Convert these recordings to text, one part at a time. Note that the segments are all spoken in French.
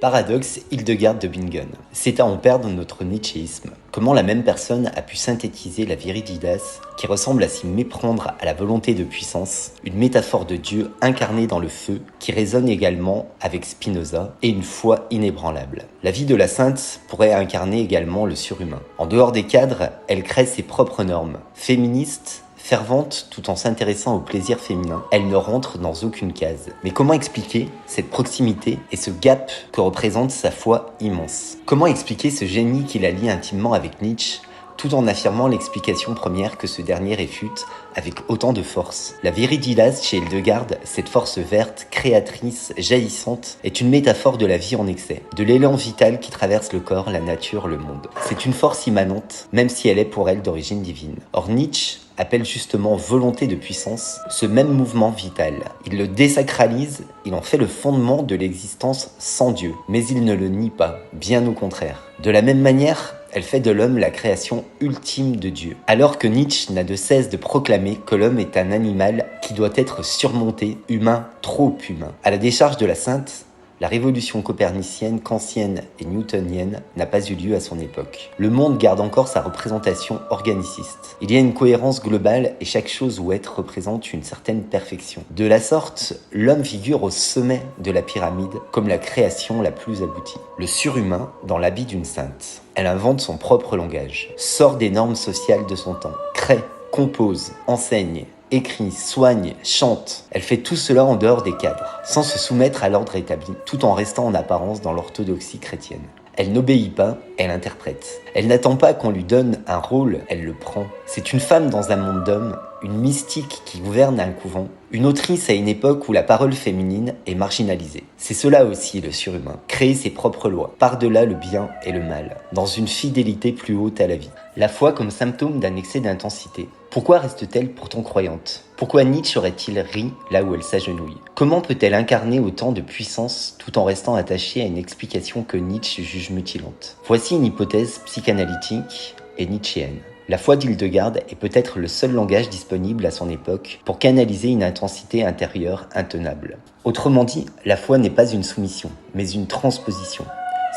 Paradoxe, Hildegarde de Bingen. C'est à en perdre notre nietzschéisme. Comment la même personne a pu synthétiser la viriditas, qui ressemble à s'y méprendre à la volonté de puissance, une métaphore de Dieu incarnée dans le feu, qui résonne également avec Spinoza, et une foi inébranlable. La vie de la sainte pourrait incarner également le surhumain. En dehors des cadres, elle crée ses propres normes. Féministe, fervente tout en s'intéressant au plaisir féminin, elle ne rentre dans aucune case. Mais comment expliquer cette proximité et ce gap que représente sa foi immense? Comment expliquer ce génie qui la lie intimement avec Nietzsche, tout en affirmant l'explication première que ce dernier réfute avec autant de force? La viriditas chez Hildegarde, cette force verte, créatrice, jaillissante, est une métaphore de la vie en excès, de l'élan vital qui traverse le corps, la nature, le monde. C'est une force immanente, même si elle est pour elle d'origine divine. Or Nietzsche appelle justement volonté de puissance ce même mouvement vital. Il le désacralise, il en fait le fondement de l'existence sans Dieu. Mais il ne le nie pas, bien au contraire. De la même manière, elle fait de l'homme la création ultime de Dieu. Alors que Nietzsche n'a de cesse de proclamer que l'homme est un animal qui doit être surmonté, humain, trop humain. À la décharge de la sainte, la révolution copernicienne, kantienne et newtonienne n'a pas eu lieu à son époque. Le monde garde encore sa représentation organiciste. Il y a une cohérence globale et chaque chose ou être représente une certaine perfection. De la sorte, l'homme figure au sommet de la pyramide comme la création la plus aboutie. Le surhumain dans l'habit d'une sainte. Elle invente son propre langage, sort des normes sociales de son temps, crée, compose, enseigne, écrit, soigne, chante. Elle fait tout cela en dehors des cadres, sans se soumettre à l'ordre établi, tout en restant en apparence dans l'orthodoxie chrétienne. Elle n'obéit pas, elle interprète. Elle n'attend pas qu'on lui donne un rôle, elle le prend. C'est une femme dans un monde d'hommes, une mystique qui gouverne un couvent, une autrice à une époque où la parole féminine est marginalisée. C'est cela aussi le surhumain, créer ses propres lois, par-delà le bien et le mal, dans une fidélité plus haute à la vie. La foi comme symptôme d'un excès d'intensité. Pourquoi reste-t-elle pourtant croyante? Pourquoi Nietzsche aurait-il ri là où elle s'agenouille? Comment peut-elle incarner autant de puissance tout en restant attachée à une explication que Nietzsche juge mutilante? Voici une hypothèse psychanalytique et nietzschéenne. La foi d'Hildegarde est peut-être le seul langage disponible à son époque pour canaliser une intensité intérieure intenable. Autrement dit, la foi n'est pas une soumission, mais une transposition.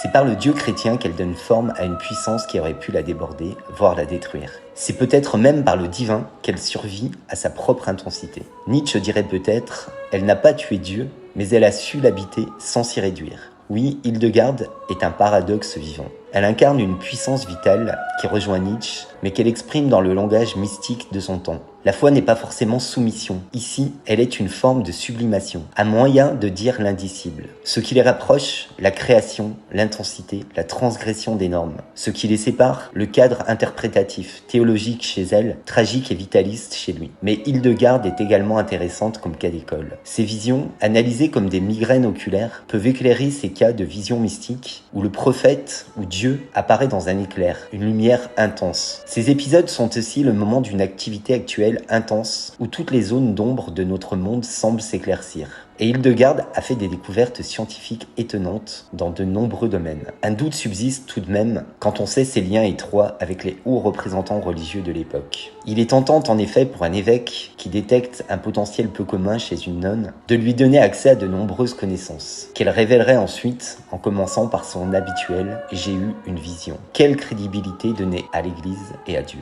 C'est par le Dieu chrétien qu'elle donne forme à une puissance qui aurait pu la déborder, voire la détruire. C'est peut-être même par le divin qu'elle survit à sa propre intensité. Nietzsche dirait peut-être « Elle n'a pas tué Dieu, mais elle a su l'habiter sans s'y réduire ». Oui, Hildegarde est un paradoxe vivant. Elle incarne une puissance vitale qui rejoint Nietzsche, mais qu'elle exprime dans le langage mystique de son temps. La foi n'est pas forcément soumission. Ici, elle est une forme de sublimation, un moyen de dire l'indicible. Ce qui les rapproche, la création, l'intensité, la transgression des normes. Ce qui les sépare, le cadre interprétatif, théologique chez elle, tragique et vitaliste chez lui. Mais Hildegarde est également intéressante comme cas d'école. Ses visions, analysées comme des migraines oculaires, peuvent éclairer ces cas de vision mystique où le prophète ou Dieu apparaît dans un éclair, une lumière intense. Ces épisodes sont aussi le moment d'une activité actuelle intense où toutes les zones d'ombre de notre monde semblent s'éclaircir. Et Hildegarde a fait des découvertes scientifiques étonnantes dans de nombreux domaines. Un doute subsiste tout de même quand on sait ses liens étroits avec les hauts représentants religieux de l'époque. Il est tentant en effet pour un évêque qui détecte un potentiel peu commun chez une nonne de lui donner accès à de nombreuses connaissances, qu'elle révélerait ensuite en commençant par son habituel « j'ai eu une vision ». Quelle crédibilité donner à l'Église et à Dieu?